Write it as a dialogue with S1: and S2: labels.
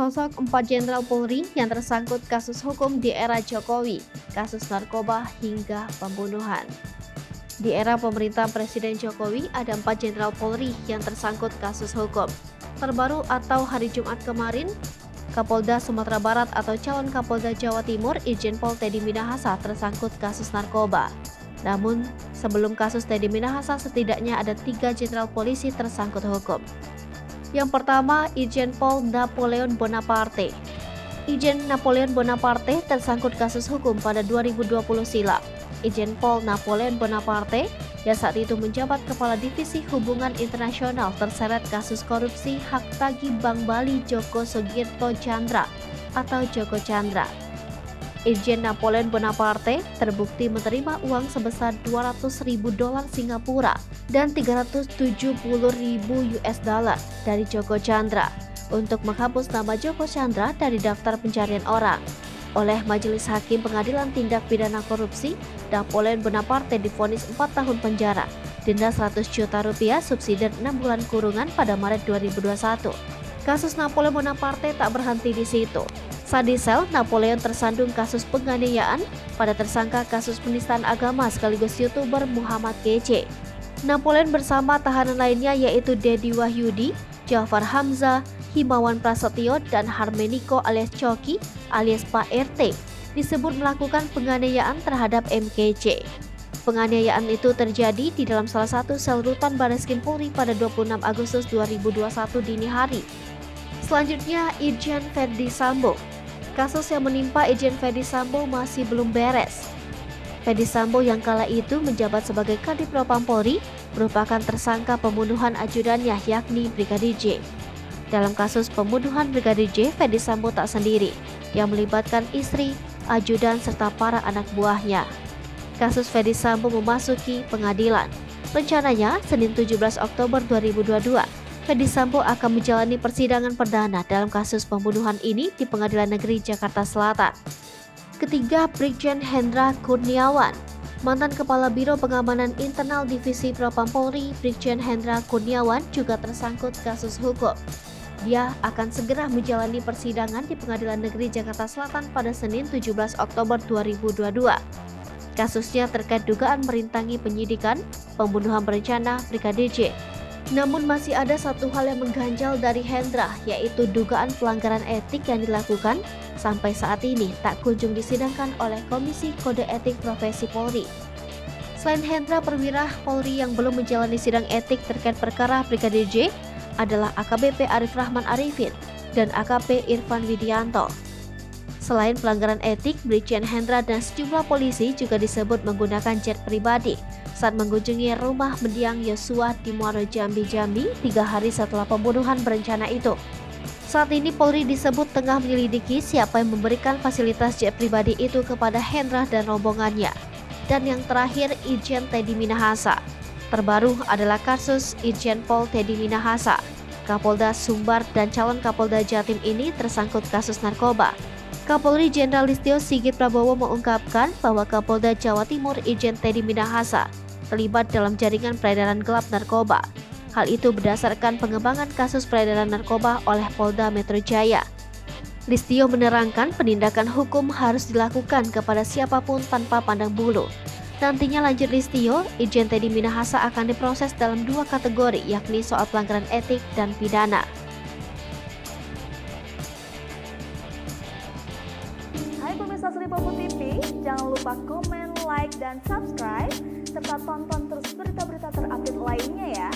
S1: Sosok 4 Jenderal Polri yang tersangkut kasus hukum di era Jokowi, kasus narkoba hingga pembunuhan. Di era pemerintahan Presiden Jokowi, ada 4 Jenderal Polri yang tersangkut kasus hukum. Terbaru atau hari Jumat kemarin, Kapolda Sumatera Barat atau calon Kapolda Jawa Timur Irjen Pol Teddy Minahasa tersangkut kasus narkoba. Namun, sebelum kasus Teddy Minahasa setidaknya ada 3 jenderal polisi tersangkut hukum. Yang pertama, Irjen Pol Napoleon Bonaparte. Irjen Napoleon Bonaparte tersangkut kasus hukum pada 2020 silam. Irjen Pol Napoleon Bonaparte yang saat itu menjabat Kepala Divisi Hubungan Internasional terseret kasus korupsi hak tagih Bank Bali Joko Sugierto Tjandra atau Joko Chandra. Irjen Napoleon Bonaparte terbukti menerima uang sebesar $200.000 Singapura dan $370.000 dari Joko Chandra untuk menghapus nama Joko Chandra dari daftar pencarian orang. Oleh Majelis Hakim Pengadilan Tindak Pidana Korupsi, Napoleon Bonaparte divonis 4 tahun penjara, denda Rp100 juta, subsidi 6 bulan kurungan pada Maret 2021. Kasus Napoleon Bonaparte tak berhenti di situ. Saat di sel, Napoleon tersandung kasus penganiayaan pada tersangka kasus penistaan agama sekaligus YouTuber Muhammad Kece. Napoleon bersama tahanan lainnya yaitu Dedi Wahyudi, Jafar Hamzah, Himawan Prasetyo, dan Harmeniko alias Coki alias Pak RT disebut melakukan penganiayaan terhadap MKC. Penganiayaan itu terjadi di dalam salah satu sel rutan Barreskrim Polri pada 26 Agustus 2021 dini hari. Selanjutnya, Irjen Verdi Sambo. Kasus yang menimpa Irjen Verdi Sambo masih belum beres. Verdi Sambo yang kala itu menjabat sebagai Kadif Propam Polri merupakan tersangka pembunuhan ajudannya yakni Brigadir J. Dalam kasus pembunuhan Brigadir J, Verdi Sambo tak sendiri, yang melibatkan istri, ajudan, serta para anak buahnya. Kasus Verdi Sambo memasuki pengadilan. Rencananya, Senin 17 Oktober 2022, Verdi Sambo akan menjalani persidangan perdana dalam kasus pembunuhan ini di Pengadilan Negeri Jakarta Selatan. Ketiga, Brigjen Hendra Kurniawan. Mantan Kepala Biro Pengamanan Internal Divisi Propam Polri, Brigjen Hendra Kurniawan juga tersangkut kasus hukum. Dia akan segera menjalani persidangan di Pengadilan Negeri Jakarta Selatan pada Senin 17 Oktober 2022. Kasusnya terkait dugaan merintangi penyidikan pembunuhan berencana Brigadir J. Namun masih ada satu hal yang mengganjal dari Hendra, yaitu dugaan pelanggaran etik yang dilakukan sampai saat ini tak kunjung disidangkan oleh Komisi Kode Etik Profesi Polri. Selain Hendra, perwira Polri yang belum menjalani sidang etik terkait perkara Brigadir J adalah AKBP Arif Rahman Arifin dan AKP Irfan Widianto. Selain pelanggaran etik, Brigjen Hendra dan sejumlah polisi juga disebut menggunakan jet pribadi saat mengunjungi rumah mendiang Yosua di Muaro Jambi 3 hari setelah pembunuhan berencana itu. Saat ini Polri disebut tengah menyelidiki siapa yang memberikan fasilitas jet pribadi itu kepada Hendra dan rombongannya. Dan yang terakhir, Irjen Teddy Minahasa. Terbaru adalah kasus Irjen Pol Teddy Minahasa. Kapolda Sumbar dan calon Kapolda Jatim ini tersangkut kasus narkoba. Kapolri Jenderal Listio Sigit Prabowo mengungkapkan bahwa Kapolda Jawa Timur Irjen Teddy Minahasa terlibat dalam jaringan peredaran gelap narkoba. Hal itu berdasarkan pengembangan kasus peredaran narkoba oleh Polda Metro Jaya. Listio menerangkan penindakan hukum harus dilakukan kepada siapapun tanpa pandang bulu. Nantinya, lanjut Listio, Irjen Teddy Minahasa akan diproses dalam 2 kategori, yakni soal pelanggaran etik dan pidana.
S2: Hai pemirsa Sri Popo TV, jangan lupa komen, like, dan subscribe, serta tonton terus berita-berita terupdate lainnya ya.